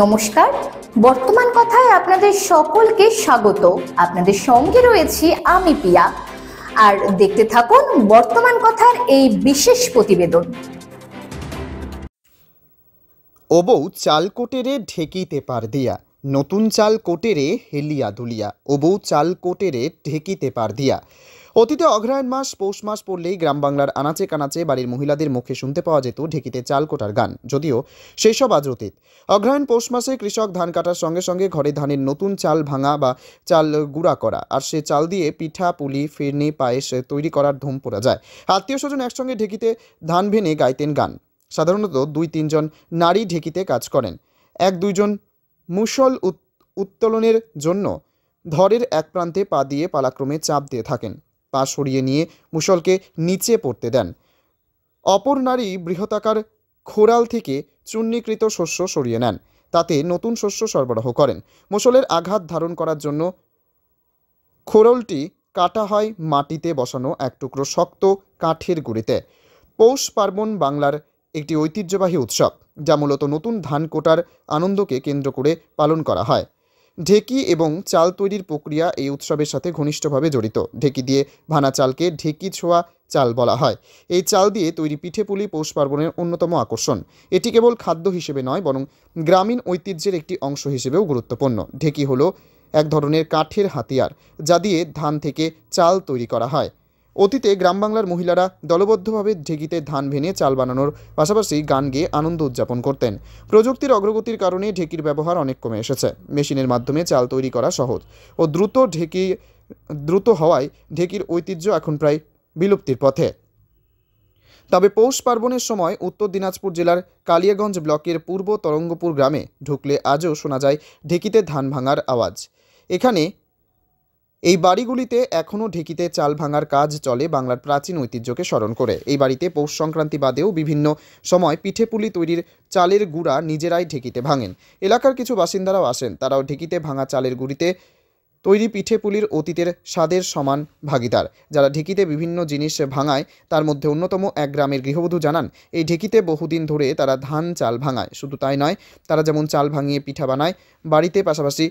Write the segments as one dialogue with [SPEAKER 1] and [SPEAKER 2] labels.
[SPEAKER 1] নমস্কার, বর্তমান কথায় আপনাদের সকলকে স্বাগত। আপনাদের সঙ্গে রয়েছি আমি পিয়া, আর দেখতে থাকুন বর্তমান কথার এই বিশেষ প্রতিবেদন।
[SPEAKER 2] ওবৌ চাল কোটেরে ঢেকিতে পার দিয়া, নতুন চাল কোটেরে হেলিয়া দুলিয়া। ওবৌ চাল কোটেরে ঢেকিতে পার দিয়া। অতীতে অগ্রহায়ণ মাস পৌষ মাস পড়লেই গ্রাম বাংলার আনাচে কানাচে বাড়ির মহিলাদের মুখে শুনতে পাওয়া যেত ঢেকিতে চাল কোটার গান, যদিও সেই সব আজ অতীত। অগ্রহায়ণ পৌষ মাসে কৃষক ধান কাটার সঙ্গে সঙ্গে ঘরে ধানের নতুন চাল ভাঙা বা চাল গুঁড়া করা, আর সে চাল দিয়ে পিঠা, পুলি, ফিরনি, পায়েস তৈরি করার ধুম পড়া যায়। আত্মীয় স্বজন একসঙ্গে ঢেকিতে ধান ভেনে গাইতেন গান। সাধারণত 2-3 জন নারী ঢেকিতে কাজ করেন। 1-2 জন মুষল উত্তোলনের জন্য ধরের এক প্রান্তে পা দিয়ে পালাক্রমে চাপ দিয়ে থাকেন। পা সরিয়ে নিয়ে মুষলকে নিচে পড়তে দেন। অপর নারী বৃহতাকার খোরাল থেকে চূর্ণীকৃত শস্য সরিয়ে নেন, তাতে নতুন শস্য সরবরাহ করেন। মুষলের আঘাত ধারণ করার জন্য খোরলটি কাটা হয় মাটিতে বসানো এক টুকরো শক্ত কাঠের গুঁড়িতে। পৌষ পার্বণ বাংলার একটি ঐতিহ্যবাহী উৎসব, যা মূলত নতুন ধান কোটার আনন্দকে কেন্দ্র করে পালন করা হয়। ঢেকি এবং চাল তৈরির প্রক্রিয়া এই উৎসবের সাথে ঘনিষ্ঠভাবে জড়িত। ঢেকি দিয়ে ভানা চালকে ঢেকি ছোঁয়া চাল বলা হয়। এই চাল দিয়ে তৈরি পিঠেপুলি পৌষ পার্বণের অন্যতম আকর্ষণ। এটি কেবল খাদ্য হিসেবে নয়, বরং গ্রামীণ ঐতিহ্যের একটি অংশ হিসেবেও গুরুত্বপূর্ণ। ঢেকি হলো এক ধরনের কাঠের হাতিয়ার, যা দিয়ে ধান থেকে চাল তৈরি করা হয়। অতীতে গ্রাম বাংলার মহিলারা দলবদ্ধভাবে ঢেকিতে ধান ভেনে চাল বানানোর পাশাপাশি গান গেয়ে আনন্দ উদযাপন করতেন। প্রযুক্তির অগ্রগতির কারণে ঢেকির ব্যবহার অনেক কমে এসেছে। মেশিনের মাধ্যমে চাল তৈরি করা সহজ ও দ্রুত হওয়ায় ঢেকির ঐতিহ্য এখন প্রায় বিলুপ্তির পথে। তবে পৌষ পার্বণের সময় উত্তর দিনাজপুর জেলার কালিয়াগঞ্জ ব্লকের পূর্ব তরঙ্গপুর গ্রামে ঢুকলে আজও শোনা যায় ঢেকিতে ধান ভাঙার আওয়াজ। এখানে এই বাড়িগুলিতে এখনও ঢেকিতে চাল ভাঙার কাজ চলে বাংলার প্রাচীন ঐতিহ্যকে স্মরণ করে। এই বাড়িতে পৌষ সংক্রান্তি বাদেও বিভিন্ন সময় পিঠেপুলি তৈরির চালের গুঁড়া নিজেরাই ঢেকিতে ভাঙেন। এলাকার কিছু বাসিন্দারাও আসেন, তারাও ঢেকিতে ভাঙা চালের গুঁড়িতে তৈরি পিঠেপুলির অতীতের স্বাদের সমান ভাগিদার। যারা ঢেকিতে বিভিন্ন জিনিস ভাঙায়, তার মধ্যে অন্যতম এক গ্রামের গৃহবধূ জানান, এই ঢেকিতে বহুদিন ধরে তারা ধান চাল ভাঙায়। শুধু তাই নয়, তারা যেমন চাল ভাঙিয়ে পিঠা বানায় বাড়িতে, পাশাপাশি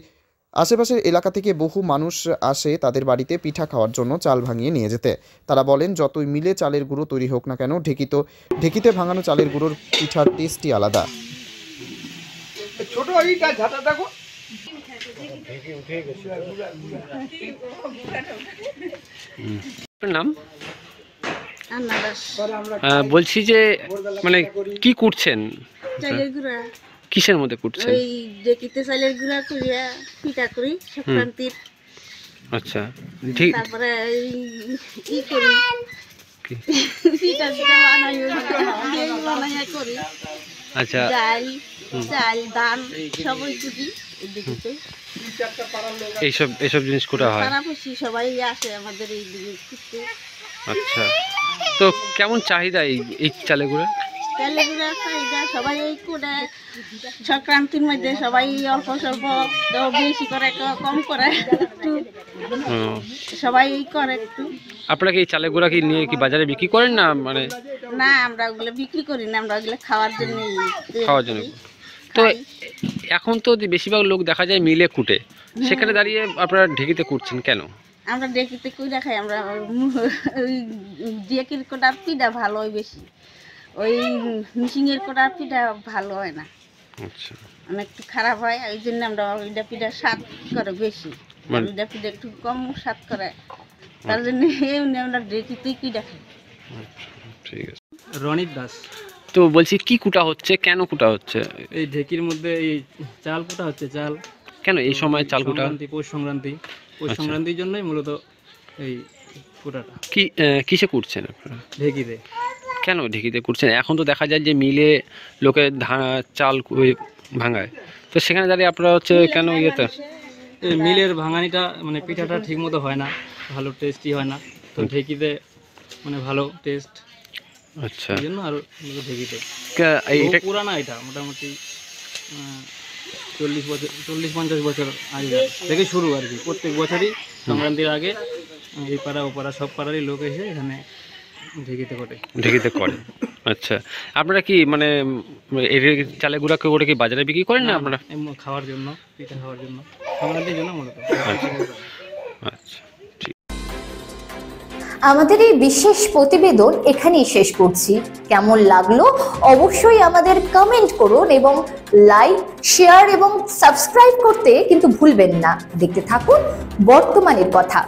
[SPEAKER 2] আশেপাশের এলাকা থেকে বহু মানুষ আসে তাদের বাড়িতে পিঠা খাওয়ার জন্য চাল ভাঙিয়ে নিয়ে যেতে। তারা বলেন, যতই মিলে চালের গুঁড়ো তৈরি হোক না কেন, ঢেকিতে ভাঙানো চালের গুঁড়োর পিঠার টেস্টই আলাদা।
[SPEAKER 3] নাম বলছি যে মানে কি করছেন?
[SPEAKER 4] চালের গুঁড়া।
[SPEAKER 3] কিসের মধ্যে করছেন?
[SPEAKER 4] ওই ঢেকিতে চালের গুঁড়া করিয়া পিঠা করি সংক্রান্তির।
[SPEAKER 3] আচ্ছা, ঠিক।
[SPEAKER 4] তারপরে ই করি পিঠা বানাইয়া করি।
[SPEAKER 3] আচ্ছা,
[SPEAKER 4] ডাল, চাল, ধান সবই কুটি ঢেকিতে।
[SPEAKER 3] এইসব জিনিস করা হয়।
[SPEAKER 4] পাড়াপড়শি সবাই আসে আমাদের এই দিকে করতে।
[SPEAKER 3] আচ্ছা, তো কেমন চাহিদা এই চালের গুঁড়া?
[SPEAKER 4] চালের গুঁড়ার চাহিদা সবাই এই করে সংক্রান্তির মধ্যে সবাই অল্প স্বল্প, বেশি করে কম করে একটু সবাই করে একটু।
[SPEAKER 3] আপনারা কি এই চালের গুঁড়া কি নিয়ে কি বাজারে বিক্রি করেন না? মানে
[SPEAKER 4] না, আমরা ওগুলো বিক্রি করি না, আমরা ওগুলো খাওয়ার জন্য।
[SPEAKER 3] তো এখন তো বেশিরভাগ লোক দেখা যায় মিলে কুটে, সেখানে দাঁড়িয়ে আপনারা ঢেকিতে কুটছেন কেন?
[SPEAKER 4] আমরা ঢেকিতে কুইরা খাই। আমরা ওই ঢেকির কোটার পিঠা ভালো হয় বেশি, ওই মিশিংয়ের কোটার পিঠা ভালো হয় না।
[SPEAKER 3] আচ্ছা,
[SPEAKER 4] অনেকটু খারাপ হয়, ওই জন্য আমরা ওইটা পিঠা স্বাদ করে বেশি, ওইটা পিঠা একটু কম স্বাদ করে, তার জন্য এমনি আমরা ঢেকিতেই পিঠা খাই।
[SPEAKER 3] ঠিক আছে।
[SPEAKER 5] রনিত দাস।
[SPEAKER 3] তো বলছি, কি কুটা হচ্ছে, কেন কুটা হচ্ছে?
[SPEAKER 5] এই ঢেকির মধ্যে এই চাল কুটা হচ্ছে। চাল
[SPEAKER 3] কেন এই সময় চাল কুটা?
[SPEAKER 5] পৌষ সংক্রান্তির জন্যই মূলত এই কুটাটা।
[SPEAKER 3] কিসে কুটছেন আপনারা?
[SPEAKER 5] ঢেকিতে।
[SPEAKER 3] কেন ঢেকিতে কুটছেন? এখন তো দেখা যায় যে মিলে লোকে চাল ভাঙায়, তো সেখানে দাঁড়িয়ে আপনারা হচ্ছে কেন ইয়েতে?
[SPEAKER 5] এই মিলের ভাঙানিটা মানে পিঠাটা ঠিক মতো হয় না, ভালো টেস্টি হয় না, তো ঢেকিতে মানে ভালো টেস্ট।
[SPEAKER 3] আচ্ছা,
[SPEAKER 5] এই জন্য আর ঢেকিতে।
[SPEAKER 3] এইটা
[SPEAKER 5] পুরানা, এটা মোটামুটি 40-50 বছর আগে থেকে শুরু আর কি। প্রত্যেক বছরই সংক্রান্তির আগে এই পাড়া ও পাড়া সব পাড়ারই লোক এসে এখানে ঢেকিতে করে।
[SPEAKER 3] আচ্ছা, আপনারা কি মানে এর চালের গুঁড়া করে কি বাজারে বিক্রি করেন না আপনারা?
[SPEAKER 5] এমনি খাওয়ার জন্য, পিঠা খাওয়ার জন্য, সংক্রান্তির জন্য মূলত।
[SPEAKER 3] আচ্ছা, ঠিক।
[SPEAKER 1] আমাদের এই বিশেষ প্রতিবেদন এখানেই শেষ করছি। কেমন লাগলো অবশ্যই আমাদের কমেন্ট করুন এবং লাইক, শেয়ার এবং সাবস্ক্রাইব করতে কিন্তু ভুলবেন না। দেখতে থাকুন বর্তমানের কথা।